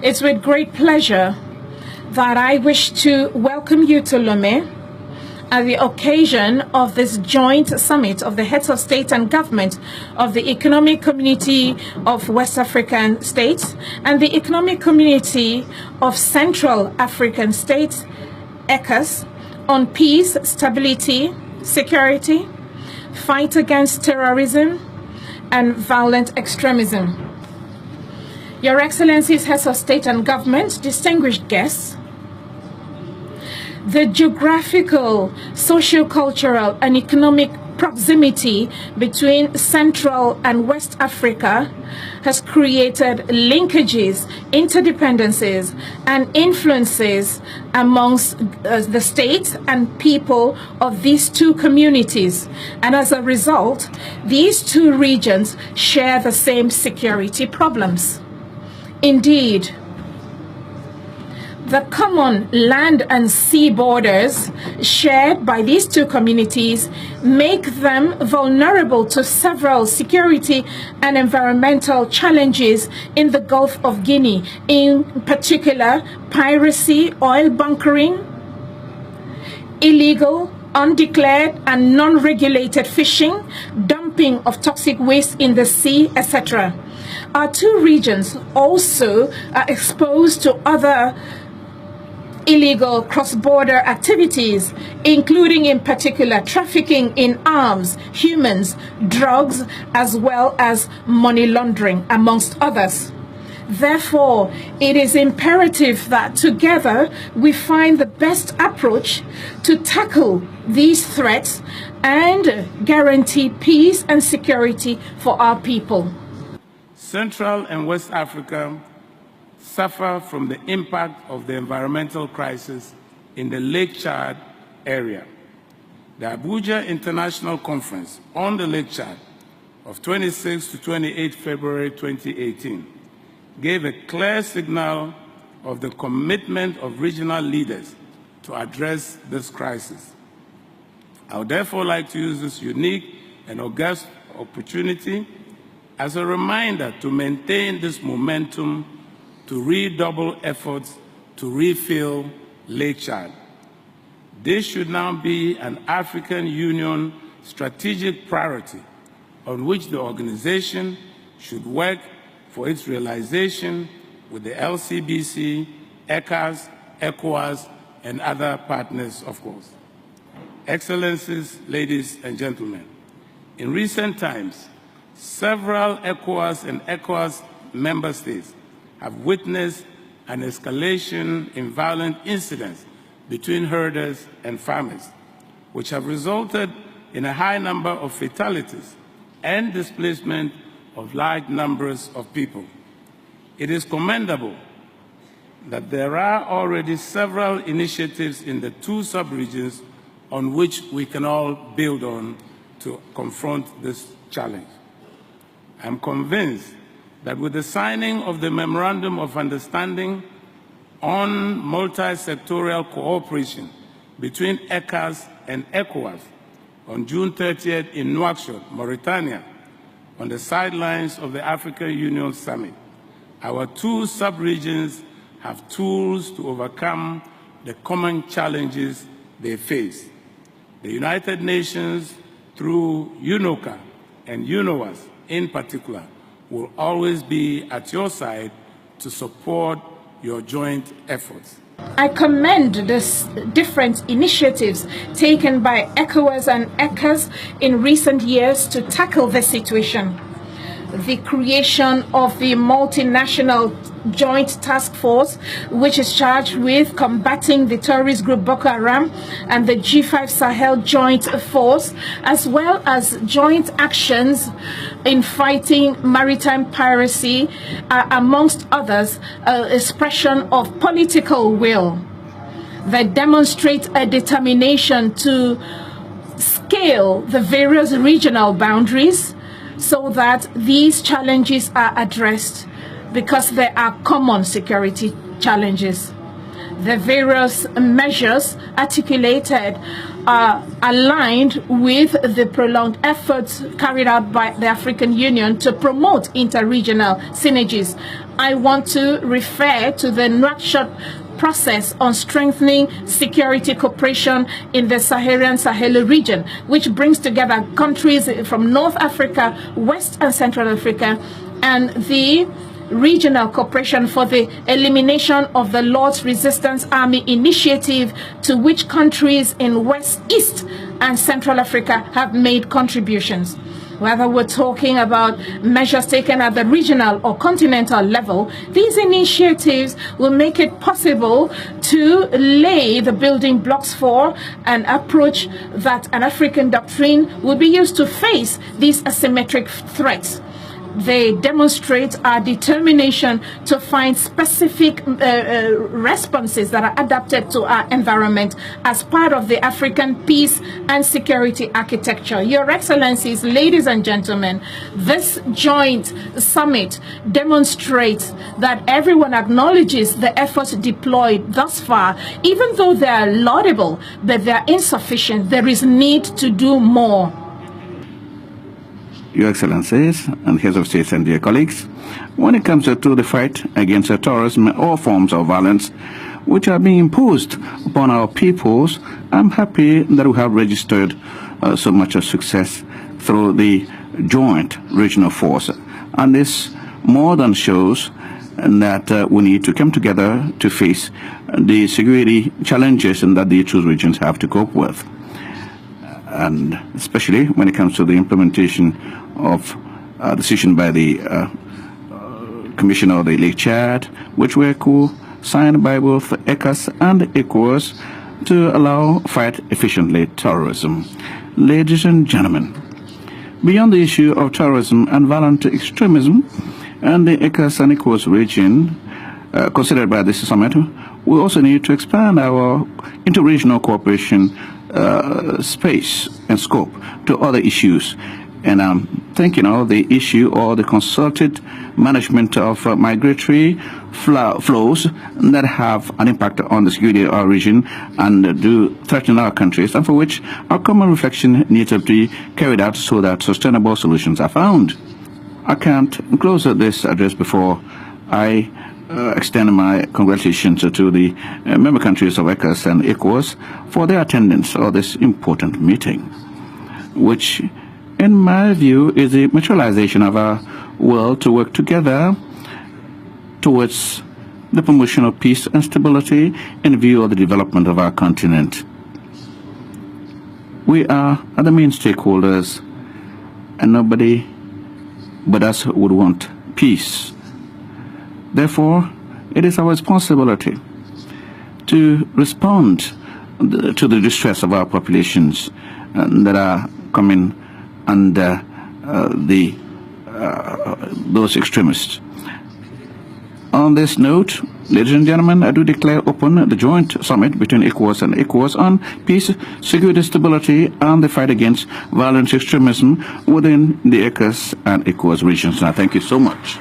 It's with great pleasure that I wish to welcome you to Lomé at the occasion of this joint summit of the heads of state and government of the Economic Community of West African States and the Economic Community of Central African States, ECOWAS, on peace, stability, security, fight against terrorism, and violent extremism. Your Excellencies, heads of state and government, distinguished guests, the geographical, socio-cultural, and economic proximity between Central and West Africa has created linkages, interdependencies, and influences amongst the states and people of these two communities. And as a result, these two regions share the same security problems. Indeed, the common land and sea borders shared by these two communities make them vulnerable to several security and environmental challenges in the Gulf of Guinea, in particular piracy, oil bunkering, illegal, undeclared and non-regulated fishing, dumping of toxic waste in the sea, etc. Our two regions also are exposed to other illegal cross-border activities, including in particular trafficking in arms, humans, drugs, as well as money laundering, amongst others. Therefore, it is imperative that together we find the best approach to tackle these threats and guarantee peace and security for our people. Central and West Africa suffer from the impact of the environmental crisis in the Lake Chad area. The Abuja International Conference on the Lake Chad of 26 to 28 February 2018 gave a clear signal of the commitment of regional leaders to address this crisis. I would therefore like to use this unique and august opportunity as a reminder to maintain this momentum, to redouble efforts to refill Lake Chad. This should now be an African Union strategic priority on which the organization should work for its realization with the LCBC, ECOWAS, ECOWAS, and other partners, of course. Excellencies, ladies and gentlemen, in recent times, several ECOWAS and ECOWAS member states have witnessed an escalation in violent incidents between herders and farmers, which have resulted in a high number of fatalities and displacement of large numbers of people. It is commendable that there are already several initiatives in the two sub-regions on which we can all build on to confront this challenge. I am convinced that with the signing of the Memorandum of Understanding on multi-sectoral cooperation between ECOWAS and ECOWAS on June 30th in Nouakchott, Mauritania, on the sidelines of the African Union Summit, our two sub-regions have tools to overcome the common challenges they face. The United Nations, through UNOCA and UNOWAS in particular, will always be at your side to support your joint efforts. I commend the different initiatives taken by ECOWAS and ECOWAS in recent years to tackle this situation. The creation of the multinational joint task force, which is charged with combating the terrorist group Boko Haram, and the G5 Sahel joint force, as well as joint actions in fighting maritime piracy, amongst others, expression of political will that demonstrate a determination to scale the various regional boundaries so that these challenges are addressed, because there are common security challenges. The various measures articulated are aligned with the prolonged efforts carried out by the African Union to promote interregional synergies I want to refer to the Nouakchott process on strengthening security cooperation in the Sahel region, which brings together countries from North Africa, West and Central Africa, and the regional cooperation for the elimination of the Lord's Resistance Army initiative, to which countries in West, East and Central Africa have made contributions. Whether we're talking about measures taken at the regional or continental level, these initiatives will make it possible to lay the building blocks for an approach that an African doctrine will be used to face these asymmetric threats. They demonstrate our determination to find specific responses that are adapted to our environment as part of the African peace and security architecture. Your Excellencies, ladies and gentlemen, this joint summit demonstrates that everyone acknowledges the efforts deployed thus far, even though they are laudable, but they are insufficient. There is need to do more. Your Excellencies and Heads of States and dear colleagues, when it comes to the fight against terrorism and all forms of violence which are being imposed upon our peoples, I'm happy that we have registered so much of success through the joint regional force. And this more than shows that we need to come together to face the security challenges that the two regions have to cope with. And especially when it comes to the implementation of a decision by the Commissioner of the Lake Chad, which were co-signed by both ECOWAS and ECOWAS to allow fight efficiently terrorism. Ladies and gentlemen, beyond the issue of terrorism and violent extremism and the ECOWAS and ECOWAS region considered by this summit, we also need to expand our interregional cooperation space and scope to other issues. And I'm thinking of the issue or the concerted management of migratory flows that have an impact on the security of our region and do threaten our countries, and for which our common reflection needs to be carried out so that sustainable solutions are found. I can't close this address before I extend my congratulations to the member countries of ECOWAS and ECOWAS for their attendance of this important meeting, which in my view is the materialization of our will to work together towards the promotion of peace and stability in view of the development of our continent. We are the main stakeholders, and nobody but us would want peace. Therefore, it is our responsibility to respond to the distress of our populations that are coming under those extremists. On this note, ladies and gentlemen, I do declare open the joint summit between ECOWAS and ECOWAS on peace, security, stability, and the fight against violent extremism within the ECOWAS and ECOWAS regions. Now, thank you so much.